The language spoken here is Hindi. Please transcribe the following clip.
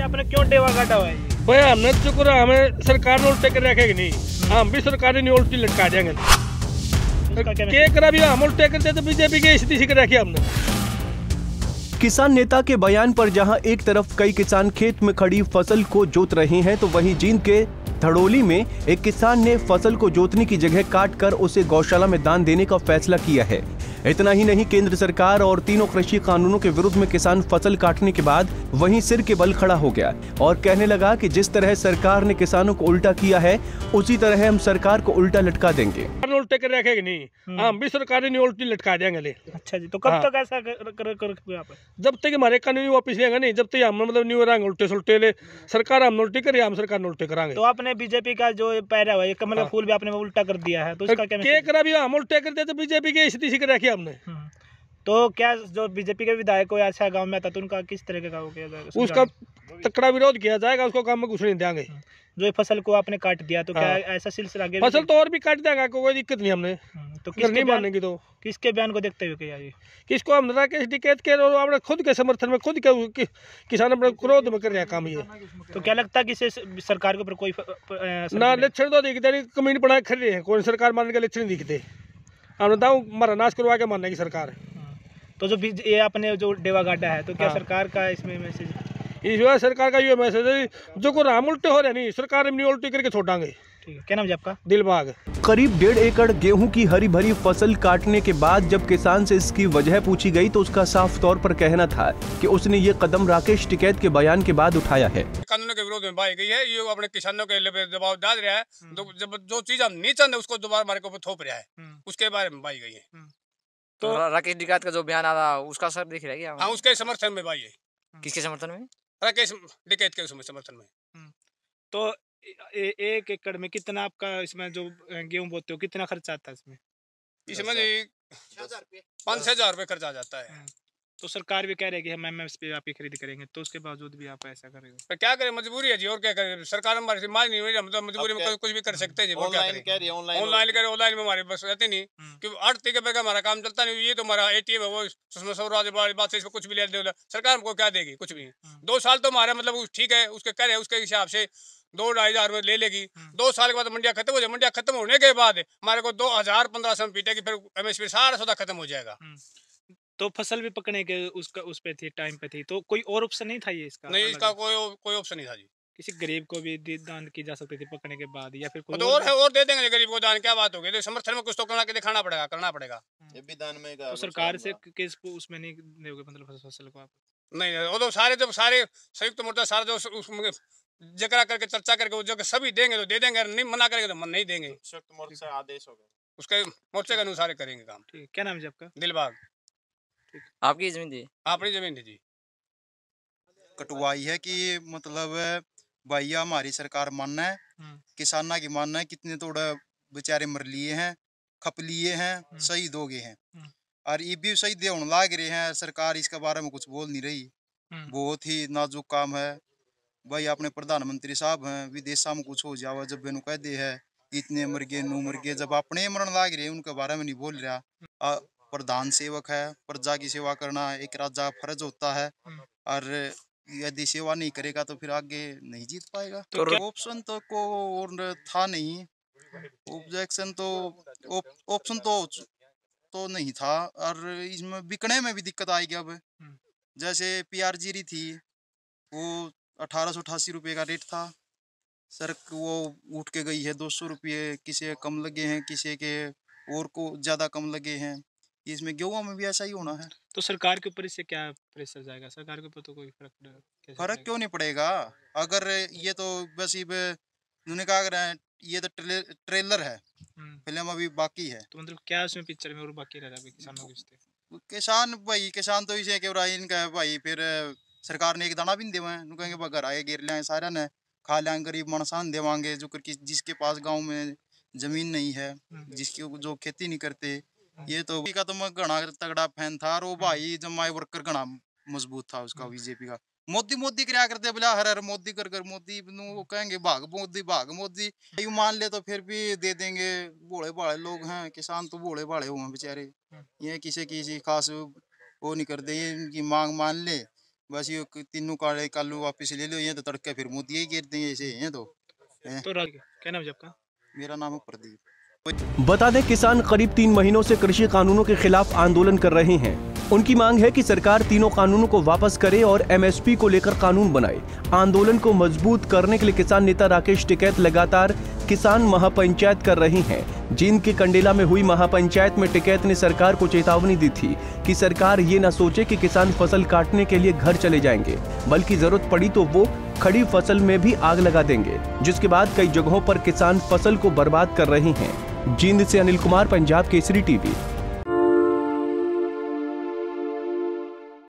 आपने क्यों डेवा काटा हुआ है ये? भाई हमने चुकर हमें सरकार ने उल्टे कर रखेगी नहीं, हम भी सरकारी नहीं उल्टी लटका देंगे। क्या करा भी हम उल्टे करते तो बीजेपी के स्थिति कर रखी हमने। किसान नेता के बयान पर जहां एक तरफ कई किसान खेत में खड़ी फसल को जोत रहे हैं, तो वहीं जींद के धड़ोली में एक किसान ने फसल को जोतने की जगह काटकर उसे गौशाला में दान देने का फैसला किया है। इतना ही नहीं, केंद्र सरकार और तीनों कृषि कानूनों के विरुद्ध में किसान फसल काटने के बाद वहीं सिर के बल खड़ा हो गया और कहने लगा कि जिस तरह सरकार ने किसानों को उल्टा किया है, उसी तरह हम सरकार को उल्टा लटका देंगे। उल्टे कर रखेगी नहीं, हम भी सरकारी नहीं उल्टी लटका देंगे। अच्छा जी, तो कब तक ऐसा कर आप? जब तक हमारे कानूनी वापिस लेंगे नहीं, जब तक हम मतलब नहीं हो रहा उल्टे सुल्टे ले, सरकार हम उल्टी करे, हम सरकार उल्टे कराएंगे। तो आपने बीजेपी का जो पैरा हुआ है कमल का फूल भी आपने उल्टा कर दिया है, तो इसका क्या करा भी हम उल्टे करते तो बीजेपी की स्थिति कर रखी हमने। तो क्या जो बीजेपी के विधायक कोई अच्छा गांव में आता तो उनका किस तरह का किया जाएगा? उसका तकड़ा विरोध किया जाएगा, उसको काम में घुस नहीं देंगे। जो फसल को आपने काट दिया तो क्या ऐसा सिलसिला आगे? फसल तो और भी काट देगा, कोई दिक्कत नहीं हमने। तो नहीं मानेंगे तो किसके बयान को देखते हुए किया ये? किसको हम राकेश टिकैत के और अपने खुद के समर्थन में खुद के किसान अपने क्रोध में कर रहे हैं काम ये। तो क्या लगता है कि इसे सरकार के ऊपर कोई ना लक्षण तो दिखते नहीं, कमीन बना खड़े रहे हैं, कोई सरकार मानने के लक्षण दिखते। हम बताऊँ हमारा नाश करवा के मानने की सरकार। तो जो ये आपने जो डेवा गाड़ा है, तो क्या सरकार का इसमें मैसेज? इस बार सरकार का ये मैसेज है, जो को राम उल्टे हो रहे नहीं, सरकार नहीं उल्टी करके छोड़ांगे। ठीक है, क्या नाम है आपका? दिलबाग। करीब 1.5 एकड़ गेहूं की हरी भरी फसल काटने के बाद जब किसान से इसकी वजह पूछी गई, तो उसका साफ तौर पर कहना था कि उसने ये कदम राकेश टिकैत के बयान के बाद उठाया है। कानून के विरोध में भाई गई है, ये अपने किसानों के लिए दबाव डाल रहा है। जब जो चीज हम नहीं चाहते उसको दोबारा हमारे को थोप रहा है, उसके बारे में भाई गई है। तो राकेश टिकैत का जो बयान आ रहा उसका असर दिख रहा है क्या? हाँ, उसके समर्थन में भाई है। किसके समर्थन में? राकेश टिकैत के समर्थन में। तो 1 एकड़ में कितना आपका इसमें जो गेहूं बोते हो कितना खर्चा आता है इसमें? इसमें 5,000 रुपये खर्चा जाता है। तो सरकार भी कह रही है कि हम MSP आपकी खरीद करेंगे, तो उसके बावजूद भी आप ऐसा करेंगे? तो क्या करें, मजबूरी है जी, और क्या करें। सरकार हमारी से मान नहीं हुई, हम तो मजबूरी में कुछ भी कर सकते हैं जी। ऑनलाइन करें, ऑनलाइन में हमारे बस रहते नहीं, क्योंकि आड़ती के बगैर हमारा काम चलता नहीं। ये तो हमारा ATM है, वो सुषमा स्वराज बात से इसमें कुछ भी ले दे, सरकार हमको क्या देगी? कुछ भी। 2 साल तो हमारा मतलब ठीक है, उसके कह रहे उसके हिसाब से 2-2.5 हजार में ले लेगी। 2 साल के बाद मंडिया खत्म हो जाए, मंडिया खत्म होने के बाद हमारे को 2015 में पीटेगी, फिर MSP सारा सौदा खत्म हो जाएगा। तो फसल भी पकने के उस पे थी, टाइम पे थी, तो कोई और ऑप्शन नहीं था ये इसका? नहीं, इसका कोई ऑप्शन नहीं था जी। किसी गरीब को भी दान की जा सकती थी पकने के बाद, या फिर कोई तो और दे देंगे गरीब को दान, क्या बात होगी। तो समर्थन में कुछ तो करना के दिखाना पड़ेगा, करना पड़ेगा। ये भी दान में तो सरकार से किस उसमें नहीं दोगे मतलब फसल को आप? नहीं, वो तो सारे जब सारे संयुक्त मोर्चा सारा जो जकरा करके चर्चा करके वो जगह सभी देंगे तो दे देंगे, नहीं मना करेंगे तो मन नहीं देंगे। संयुक्त मोर्चा आदेश होगा, उसके मोर्चे के अनुसार करेंगे काम। ठीक, क्या नाम है आपका? दिलबाग। आपकी जमीन थी? अपनी जमीन थी जी। कटवाई है कि मतलब भैया हमारी सरकार मानना है, किसाना की मानना है, कितने थोड़ा बेचारे मर लिए हैं, खप लिए हैं, शहीद हो गए हैं, और ये भी शहीद होने लाग रहे हैं। सरकार इसके बारे में कुछ बोल नहीं रही। बहुत ही नाजुक काम है भाई। अपने प्रधानमंत्री साहब हैं, विदेशा में कुछ हो जावा जब बेनु कह दे है इतने मर गए, नू मर गए, जब अपने मरण लाग रहे उनके बारे में नहीं बोल रहा। प्रधान सेवक है, प्रजा की सेवा करना एक राजा फर्ज होता है, और यदि सेवा नहीं करेगा तो फिर आगे नहीं जीत पाएगा। तो ऑप्शन तो को और था नहीं, ऑब्जेक्शन तो ऑप्शन तो नहीं था, और इसमें बिकने में भी दिक्कत आएगी। अब जैसे PR जीरी थी, वो 1888 रुपये का रेट था सर, वो उठ के गई है 200 रुपये, किसी कम लगे हैं, किसी के और को ज़्यादा कम लगे हैं। इसमें गेहूं में भी ऐसा ही होना है। तो सरकार के ऊपर इससे क्या प्रेशर जाएगा? सरकार के ऊपर तो कोई फर्क क्यों नहीं पड़ेगा? अगर ये तो बस उन्होंने कहा अगर ये तो ट्रेलर है, फिल्म अभी बाकी है। तो मतलब क्या उसमें पिक्चर में और बाकी रह रहा है किसानों के? किसान तो इसे के इनका भाई, फिर सरकार ने एक दाना भी नहीं देवा है, कहेंगे घर आए गिर लिया सारा ने खा लिया, गरीब मनसान देवांगे जो जिसके पास गांव में जमीन नहीं है, जिसकी जो खेती नहीं करते। ये तो का तो मैं घना तगड़ा फैन था, और वो भाई जमाई वर्कर घना मजबूत था उसका। बीजेपी का मोदी क्या करते, बोला हर हर मोदी कर मोदी, वो कहेंगे भाग मोदी यू मान ले तो फिर भी दे देंगे। भोले भाले लोग हैं, किसान तो भोले भाले हुए बेचारे, ये किसी खास वो नहीं करते, ये इनकी मांग मान ले बस ये तीनों काले कालू वापस ले लो, ये तो तड़के फिर मुँह दिए गिरते हैं ऐसे हैं। तो क्या नाम है आपका? मेरा नाम है प्रदीप। बता दें, किसान करीब 3 महीनों से कृषि कानूनों के खिलाफ आंदोलन कर रहे हैं। उनकी मांग है कि सरकार तीनों कानूनों को वापस करे और एमएसपी को लेकर कानून बनाए। आंदोलन को मजबूत करने के लिए किसान नेता राकेश टिकैत लगातार किसान महापंचायत कर रहे हैं। जींद के कंडेला में हुई महापंचायत में टिकैत ने सरकार को चेतावनी दी थी कि सरकार ये न सोचे कि किसान फसल काटने के लिए घर चले जाएंगे, बल्कि जरूरत पड़ी तो वो खड़ी फसल में भी आग लगा देंगे, जिसके बाद कई जगहों पर किसान फसल को बर्बाद कर रहे हैं। जींद से अनिल कुमार, पंजाब केसरी टीवी।